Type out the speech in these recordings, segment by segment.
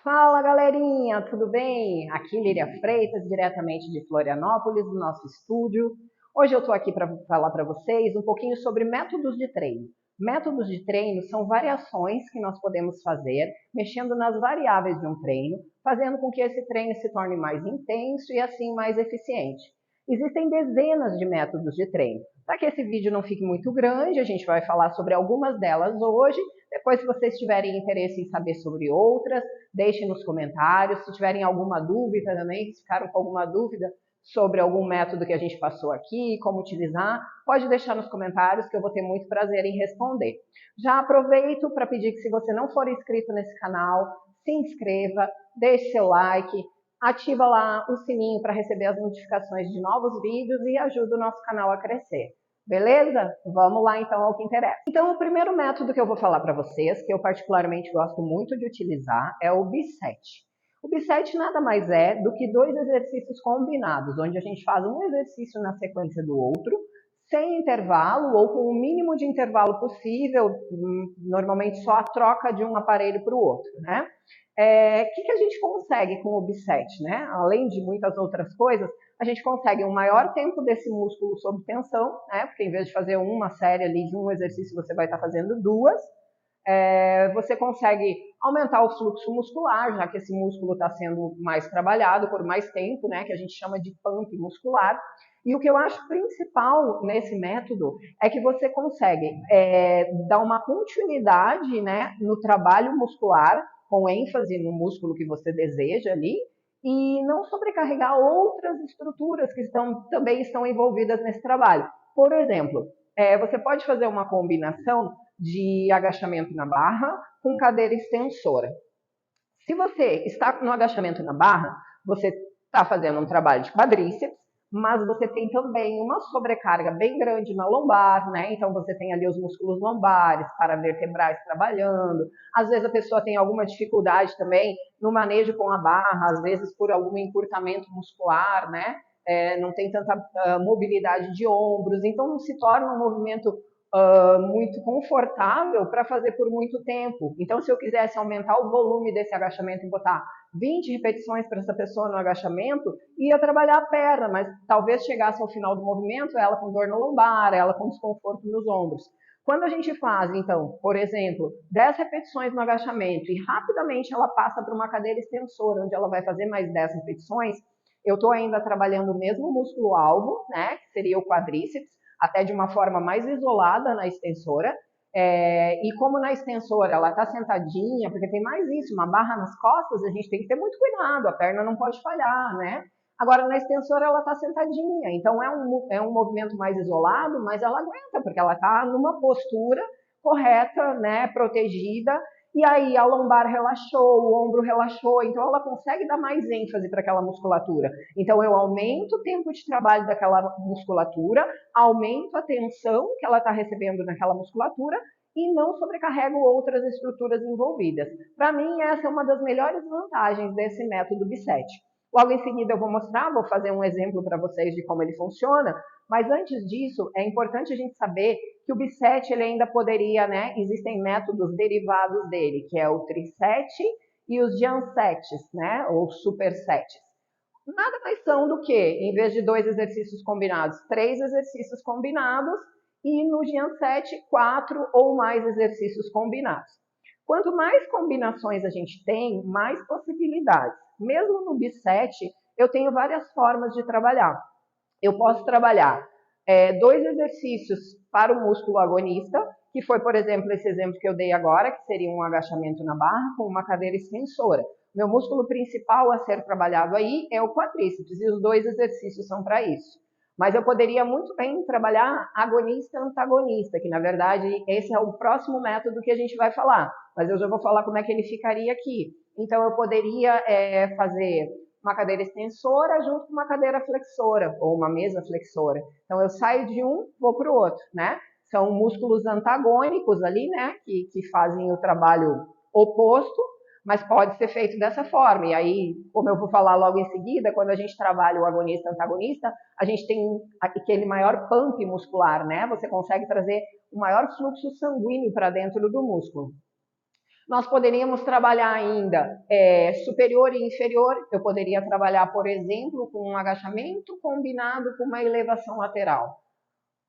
Fala galerinha, tudo bem? Aqui Líria Freitas, diretamente de Florianópolis, do nosso estúdio. Hoje eu estou aqui para falar para vocês um pouquinho sobre métodos de treino. Métodos de treino são variações que nós podemos fazer, mexendo nas variáveis de um treino, fazendo com que esse treino se torne mais intenso e assim mais eficiente. Existem dezenas de métodos de treino. Para que esse vídeo não fique muito grande, a gente vai falar sobre algumas delas hoje. Depois, se vocês tiverem interesse em saber sobre outras, deixem nos comentários. Se tiverem alguma dúvida também, se ficaram com alguma dúvida sobre algum método que a gente passou aqui, como utilizar, pode deixar nos comentários que eu vou ter muito prazer em responder. Já aproveito para pedir que, se você não for inscrito nesse canal, se inscreva, deixe seu like, ativa lá o sininho para receber as notificações de novos vídeos e ajuda o nosso canal a crescer. Beleza? Vamos lá então ao que interessa. Então, o primeiro método que eu vou falar para vocês, que eu particularmente gosto muito de utilizar, é o Bisset. O Bisset nada mais é do que dois exercícios combinados, onde a gente faz um exercício na sequência do outro, sem intervalo ou com o mínimo de intervalo possível, normalmente só a troca de um aparelho para o outro, né? Que a gente consegue com o Bisset, né? Além de muitas outras coisas, a gente consegue um maior tempo desse músculo sob tensão, né? Porque em vez de fazer uma série ali de um exercício, você vai estar fazendo duas. Você consegue aumentar o fluxo muscular, já que esse músculo está sendo mais trabalhado por mais tempo, né? Que a gente chama de pump muscular. E o que eu acho principal nesse método é que você consegue dar uma continuidade, né, no trabalho muscular, com ênfase no músculo que você deseja ali, e não sobrecarregar outras estruturas que também estão envolvidas nesse trabalho. Por exemplo, você pode fazer uma combinação de agachamento na barra com cadeira extensora. Se você está no agachamento na barra, você está fazendo um trabalho de quadríceps, mas você tem também uma sobrecarga bem grande na lombar, né? Então você tem ali os músculos lombares, paravertebrais trabalhando. Às vezes a pessoa tem alguma dificuldade também no manejo com a barra, às vezes por algum encurtamento muscular, né? Não tem tanta mobilidade de ombros, então não se torna um movimento muito confortável para fazer por muito tempo. Então, se eu quisesse aumentar o volume desse agachamento e botar 20 repetições para essa pessoa no agachamento, ia trabalhar a perna, mas talvez chegasse ao final do movimento ela com dor no lombar, ela com desconforto nos ombros. Quando a gente faz, então, por exemplo, 10 repetições no agachamento e rapidamente ela passa para uma cadeira extensora, onde ela vai fazer mais 10 repetições, eu estou ainda trabalhando o mesmo músculo-alvo, né, que seria o quadríceps, até de uma forma mais isolada na extensora. E como na extensora ela está sentadinha, porque tem mais isso, uma barra nas costas, a gente tem que ter muito cuidado, a perna não pode falhar, né? Agora, na extensora ela está sentadinha, então é um movimento mais isolado, mas ela aguenta, porque ela está numa postura correta, né, protegida, e aí a lombar relaxou, o ombro relaxou, então ela consegue dar mais ênfase para aquela musculatura. Então eu aumento o tempo de trabalho daquela musculatura, aumento a tensão que ela está recebendo naquela musculatura e não sobrecarrego outras estruturas envolvidas. Para mim, essa é uma das melhores vantagens desse método Bisset. Logo em seguida eu vou mostrar, vou fazer um exemplo para vocês de como ele funciona, mas antes disso, é importante a gente saber que o Bisset ele ainda poderia, né, existem métodos derivados dele, que é o Triset e os Jansets, né, ou Supersets. Nada mais são do que, em vez de dois exercícios combinados, três exercícios combinados e no Giancet, 4 ou mais exercícios combinados. Quanto mais combinações a gente tem, mais possibilidades. Mesmo no Bisset, eu tenho várias formas de trabalhar. Eu posso trabalhar dois exercícios para o músculo agonista, que foi, por exemplo, esse exemplo que eu dei agora, que seria um agachamento na barra com uma cadeira extensora. Meu músculo principal a ser trabalhado aí é o quadríceps, e os dois exercícios são para isso. Mas eu poderia muito bem trabalhar agonista-antagonista, que na verdade esse é o próximo método que a gente vai falar, mas eu já vou falar como é que ele ficaria aqui. Então eu poderia fazer uma cadeira extensora junto com uma cadeira flexora, ou uma mesa flexora. Então eu saio de um, vou para o outro, né? São músculos antagônicos ali, né? Que fazem o trabalho oposto, mas pode ser feito dessa forma. E aí, como eu vou falar logo em seguida, quando a gente trabalha o agonista-antagonista, a gente tem aquele maior pump muscular, né? Você consegue trazer um maior fluxo sanguíneo para dentro do músculo. Nós poderíamos trabalhar ainda superior e inferior. Eu poderia trabalhar, por exemplo, com um agachamento combinado com uma elevação lateral.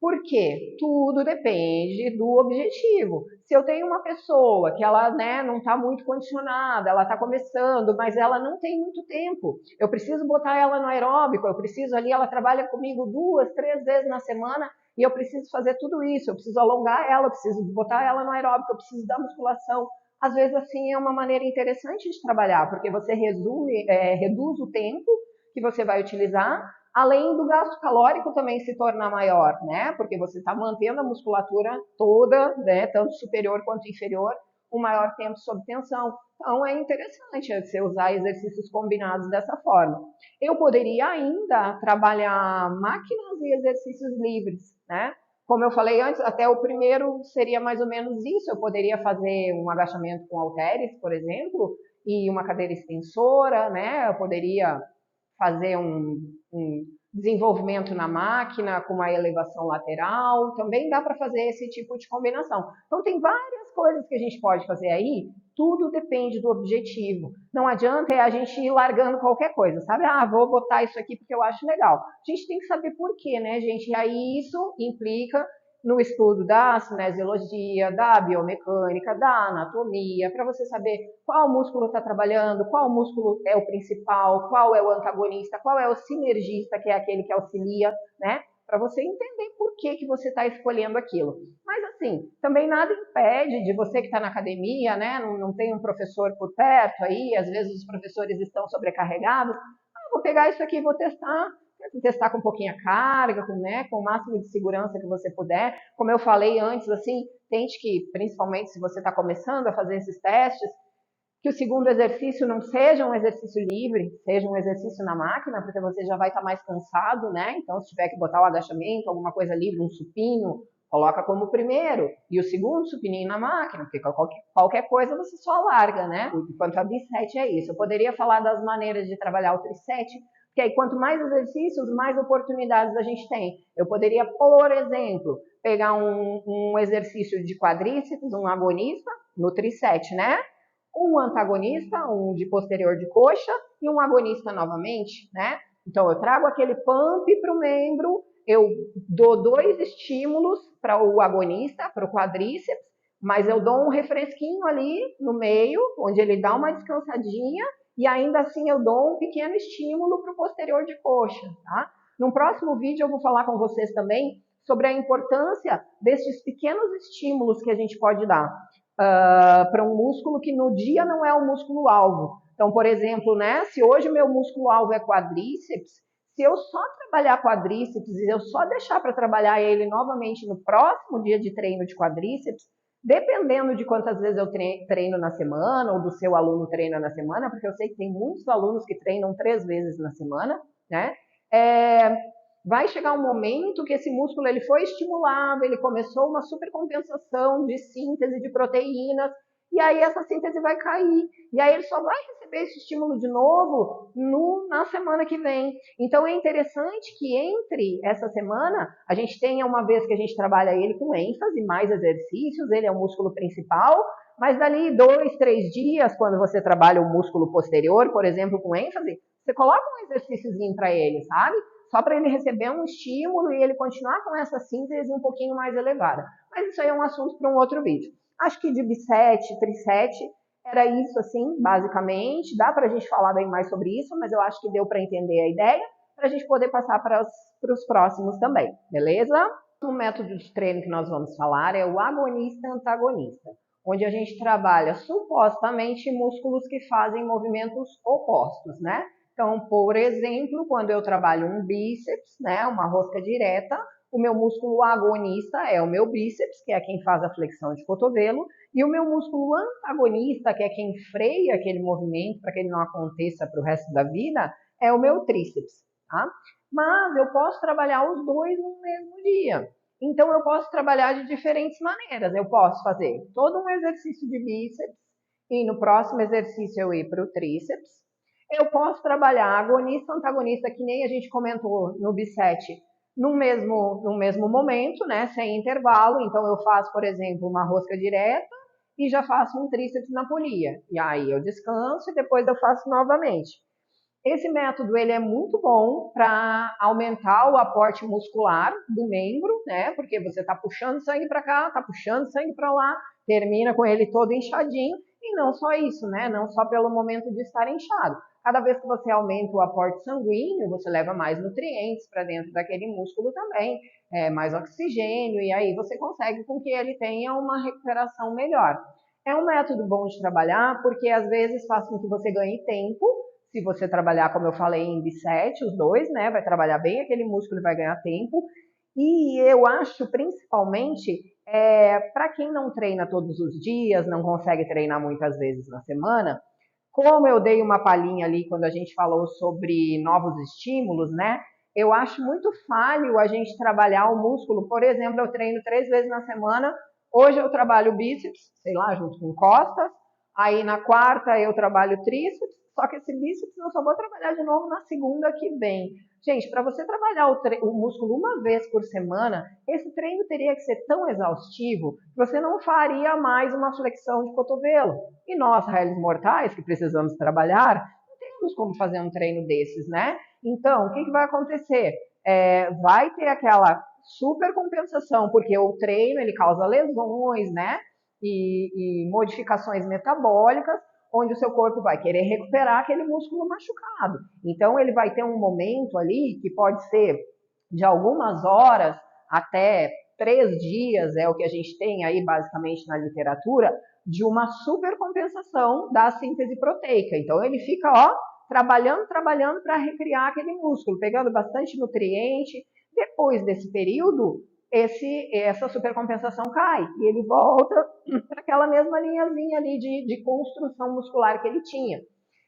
Por quê? Tudo depende do objetivo. Se eu tenho uma pessoa que ela não está muito condicionada, ela está começando, mas ela não tem muito tempo, eu preciso botar ela no aeróbico, eu preciso ali, ela trabalha comigo 2, 3 vezes na semana e eu preciso fazer tudo isso, eu preciso alongar ela, eu preciso botar ela no aeróbico, eu preciso da musculação. Às vezes, assim, é uma maneira interessante de trabalhar, porque você reduz o tempo que você vai utilizar, além do gasto calórico também se tornar maior, né? Porque você está mantendo a musculatura toda, né? Tanto superior quanto inferior, um maior tempo sob tensão. Então é interessante você usar exercícios combinados dessa forma. Eu poderia ainda trabalhar máquinas e exercícios livres, né? Como eu falei antes, até o primeiro seria mais ou menos isso. Eu poderia fazer um agachamento com halteres, por exemplo, e uma cadeira extensora, né? Eu poderia fazer um desenvolvimento na máquina com uma elevação lateral, também dá para fazer esse tipo de combinação. Então tem várias coisas que a gente pode fazer aí, tudo depende do objetivo. Não adianta a gente ir largando qualquer coisa, sabe? Ah, vou botar isso aqui porque eu acho legal. A gente tem que saber por quê, né, gente? E aí isso implica no estudo da cinesiologia, da biomecânica, da anatomia, para você saber qual músculo está trabalhando, qual músculo é o principal, qual é o antagonista, qual é o sinergista, que é aquele que auxilia, né? Para você entender por que você está escolhendo aquilo. Mas assim, também nada impede de você que está na academia, né? Não tem um professor por perto aí, às vezes os professores estão sobrecarregados. Ah, vou pegar isso aqui e vou testar com um pouquinho a carga, com o máximo de segurança que você puder. Como eu falei antes, assim, tente que, principalmente se você está começando a fazer esses testes, que o segundo exercício não seja um exercício livre, seja um exercício na máquina, porque você já vai estar mais cansado, né? Então, se tiver que botar o agachamento, alguma coisa livre, um supino, coloca como primeiro. E o segundo supininho na máquina, porque qualquer coisa você só larga, né? Quanto a bisete é isso. Eu poderia falar das maneiras de trabalhar o trisete, porque aí quanto mais exercícios, mais oportunidades a gente tem. Eu poderia, por exemplo, pegar um exercício de quadríceps, um agonista, no trisete, né? Um antagonista, um de posterior de coxa, e um agonista novamente, né? Então, eu trago aquele pump para o membro, eu dou 2 estímulos para o agonista, para o quadríceps, mas eu dou um refresquinho ali no meio, onde ele dá uma descansadinha, e ainda assim eu dou um pequeno estímulo para o posterior de coxa, tá? No próximo vídeo eu vou falar com vocês também sobre a importância desses pequenos estímulos que a gente pode dar para um músculo que no dia não é o músculo-alvo. Então, por exemplo, né, se hoje o meu músculo-alvo é quadríceps, se eu só trabalhar quadríceps e eu só deixar para trabalhar ele novamente no próximo dia de treino de quadríceps, dependendo de quantas vezes eu treino na semana, ou do seu aluno treina na semana, porque eu sei que tem muitos alunos que treinam 3 vezes na semana, né? Vai chegar um momento que esse músculo ele foi estimulado, ele começou uma supercompensação de síntese de proteínas, e aí essa síntese vai cair. E aí ele só vai receber esse estímulo de novo na semana que vem. Então é interessante que entre essa semana a gente tenha uma vez que a gente trabalha ele com ênfase, mais exercícios, ele é o músculo principal, mas dali 2, 3 dias, quando você trabalha o músculo posterior, por exemplo, com ênfase, você coloca um exercíciozinho para ele, sabe? Só para ele receber um estímulo e ele continuar com essa síntese um pouquinho mais elevada. Mas isso aí é um assunto para um outro vídeo. Acho que de bisete, trisete, era isso assim, basicamente. Dá para a gente falar bem mais sobre isso, mas eu acho que deu para entender a ideia, para a gente poder passar para os próximos também, beleza? O método de treino que nós vamos falar é o agonista-antagonista, onde a gente trabalha supostamente músculos que fazem movimentos opostos, né? Então, por exemplo, quando eu trabalho um bíceps, né, uma rosca direta, o meu músculo agonista é o meu bíceps, que é quem faz a flexão de cotovelo, e o meu músculo antagonista, que é quem freia aquele movimento para que ele não aconteça para o resto da vida, é o meu tríceps, tá? Mas eu posso trabalhar os dois no mesmo dia. Então, eu posso trabalhar de diferentes maneiras. Eu posso fazer todo um exercício de bíceps e no próximo exercício eu ir para o tríceps. Eu posso trabalhar agonista, antagonista, que nem a gente comentou no bisete, no mesmo momento, né, sem intervalo. Então, eu faço, por exemplo, uma rosca direta e já faço um tríceps na polia. E aí eu descanso e depois eu faço novamente. Esse método ele é muito bom para aumentar o aporte muscular do membro, né? Porque você está puxando sangue para cá, está puxando sangue para lá, termina com ele todo inchadinho. E não só isso, né? Não só pelo momento de estar inchado. Cada vez que você aumenta o aporte sanguíneo, você leva mais nutrientes para dentro daquele músculo também, mais oxigênio, e aí você consegue com que ele tenha uma recuperação melhor. É um método bom de trabalhar porque às vezes faz com que você ganhe tempo. Se você trabalhar, como eu falei, em bisete, os dois, né? Vai trabalhar bem aquele músculo e vai ganhar tempo. E eu acho, principalmente, para quem não treina todos os dias, não consegue treinar muitas vezes na semana, como eu dei uma palhinha ali quando a gente falou sobre novos estímulos, né? Eu acho muito falho a gente trabalhar o músculo. Por exemplo, eu treino 3 vezes na semana. Hoje eu trabalho bíceps, sei lá, junto com costas. Aí na quarta eu trabalho tríceps. Só que esse bíceps eu só vou trabalhar de novo na segunda que vem. Gente, para você trabalhar o músculo uma vez por semana, esse treino teria que ser tão exaustivo que você não faria mais uma flexão de cotovelo. E nós, réis mortais, que precisamos trabalhar, não temos como fazer um treino desses, né? Então, o que vai acontecer? Vai ter aquela super compensação, porque o treino ele causa lesões, né? E modificações metabólicas, onde o seu corpo vai querer recuperar aquele músculo machucado. Então, ele vai ter um momento ali que pode ser de algumas horas até 3 dias, é o que a gente tem aí basicamente na literatura, de uma supercompensação da síntese proteica. Então, ele fica, trabalhando para recriar aquele músculo, pegando bastante nutriente. Depois desse período, essa supercompensação cai e ele volta para aquela mesma linhazinha ali de construção muscular que ele tinha.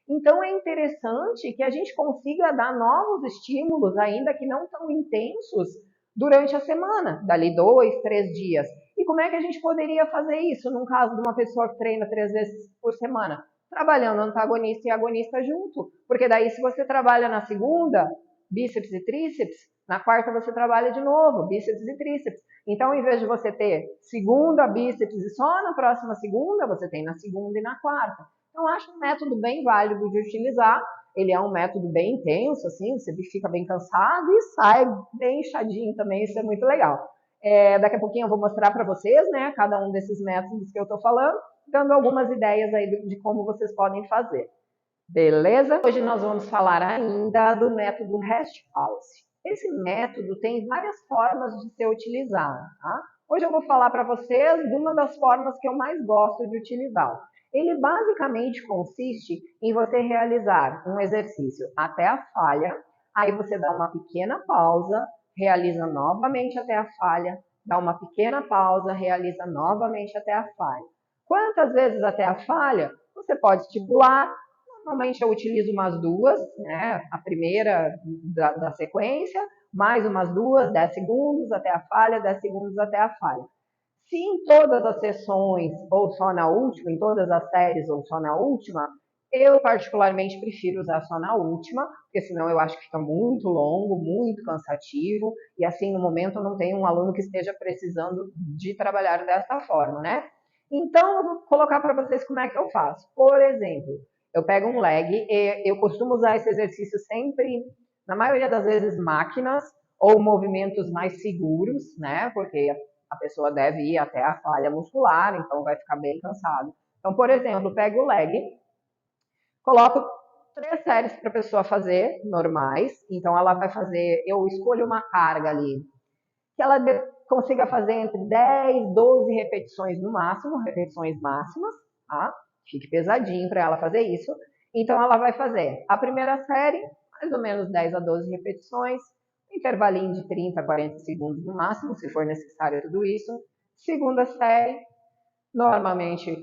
Então é interessante que a gente consiga dar novos estímulos, ainda que não tão intensos, durante a semana, dali 2, 3 dias. E como é que a gente poderia fazer isso num caso de uma pessoa que treina 3 vezes por semana? Trabalhando antagonista e agonista junto. Porque daí se você trabalha na segunda, bíceps e tríceps, na quarta você trabalha de novo, bíceps e tríceps. Então, em vez de você ter segunda, bíceps e só na próxima segunda, você tem na segunda e na quarta. Então, acho um método bem válido de utilizar. Ele é um método bem intenso, assim, você fica bem cansado e sai bem inchadinho também, isso é muito legal. Daqui a pouquinho eu vou mostrar para vocês, né, cada um desses métodos que eu estou falando, dando algumas ideias aí de como vocês podem fazer. Beleza? Hoje nós vamos falar ainda do método Rest Pause. Esse método tem várias formas de ser utilizado, tá? Hoje eu vou falar para vocês de uma das formas que eu mais gosto de utilizar. Ele basicamente consiste em você realizar um exercício até a falha, aí você dá uma pequena pausa, realiza novamente até a falha, dá uma pequena pausa, realiza novamente até a falha. Quantas vezes até a falha? Você pode estipular. Normalmente eu utilizo umas 2, né? A primeira da sequência, mais umas 2, 10 segundos até a falha, 10 segundos até a falha. Se em todas as sessões, ou só na última, em todas as séries, ou só na última, eu particularmente prefiro usar só na última, porque senão eu acho que fica muito longo, muito cansativo, e assim no momento eu não tenho um aluno que esteja precisando de trabalhar dessa forma, né? Então eu vou colocar para vocês como é que eu faço. Por exemplo, eu pego um leg, eu costumo usar esse exercício sempre, na maioria das vezes, máquinas, ou movimentos mais seguros, né? Porque a pessoa deve ir até a falha muscular, então vai ficar bem cansado. Então, por exemplo, pego o leg, coloco 3 séries para a pessoa fazer, normais. Então, ela vai fazer, eu escolho uma carga ali, que ela consiga fazer entre 10, 12 repetições no máximo, repetições máximas, tá? Fique pesadinho para ela fazer isso. Então, ela vai fazer a primeira série, mais ou menos 10 a 12 repetições, intervalinho de 30 a 40 segundos no máximo, se for necessário tudo isso. Segunda série, normalmente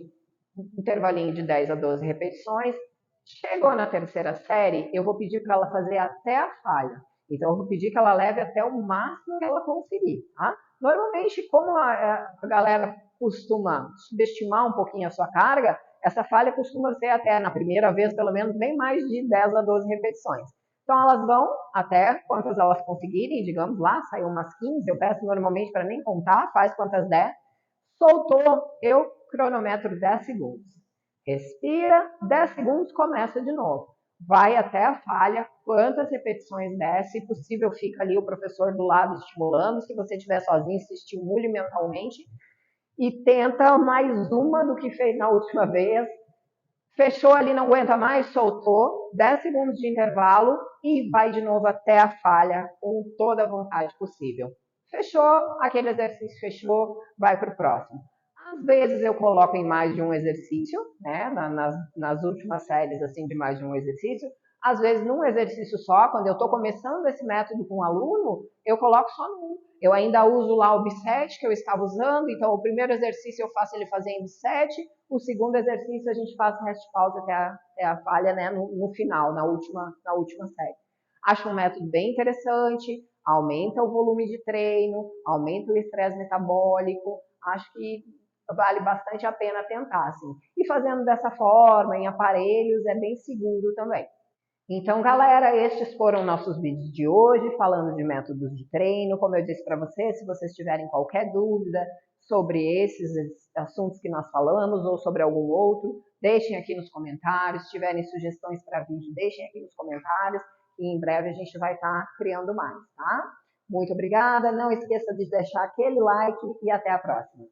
intervalinho de 10 a 12 repetições. Chegou na terceira série, eu vou pedir para ela fazer até a falha. Então, eu vou pedir que ela leve até o máximo que ela conseguir, tá? Normalmente, como a galera costuma subestimar um pouquinho a sua carga, essa falha costuma ser até, na primeira vez, pelo menos, bem mais de 10 a 12 repetições. Então, elas vão até quantas elas conseguirem, digamos lá, saiu umas 15, eu peço normalmente para nem contar, faz quantas der. Soltou, eu Cronometro 10 segundos. Respira, 10 segundos, começa de novo. Vai até a falha, quantas repetições der, se possível fica ali o professor do lado estimulando, se você estiver sozinho, se estimule mentalmente e tenta mais uma do que fez na última vez. Fechou ali, não aguenta mais, soltou, 10 segundos de intervalo e vai de novo até a falha com toda a vontade possível. Fechou, aquele exercício fechou, vai para o próximo. Às vezes eu coloco em mais de um exercício, né, nas últimas séries assim de mais de um exercício. Às vezes num exercício só, quando eu estou começando esse método com um aluno, eu coloco só num. Eu ainda uso lá o B7 que eu estava usando, então o primeiro exercício eu faço ele fazer em B7, o segundo exercício a gente faz rest pause até a falha, né, no final, na última série. Acho um método bem interessante, aumenta o volume de treino, aumenta o estresse metabólico, acho que vale bastante a pena tentar, assim. E fazendo dessa forma, em aparelhos, é bem seguro também. Então, galera, estes foram nossos vídeos de hoje, falando de métodos de treino. Como eu disse para vocês, se vocês tiverem qualquer dúvida sobre esses assuntos que nós falamos ou sobre algum outro, deixem aqui nos comentários. Se tiverem sugestões para vídeo, deixem aqui nos comentários e em breve a gente vai estar criando mais, tá? Muito obrigada, não esqueça de deixar aquele like e até a próxima.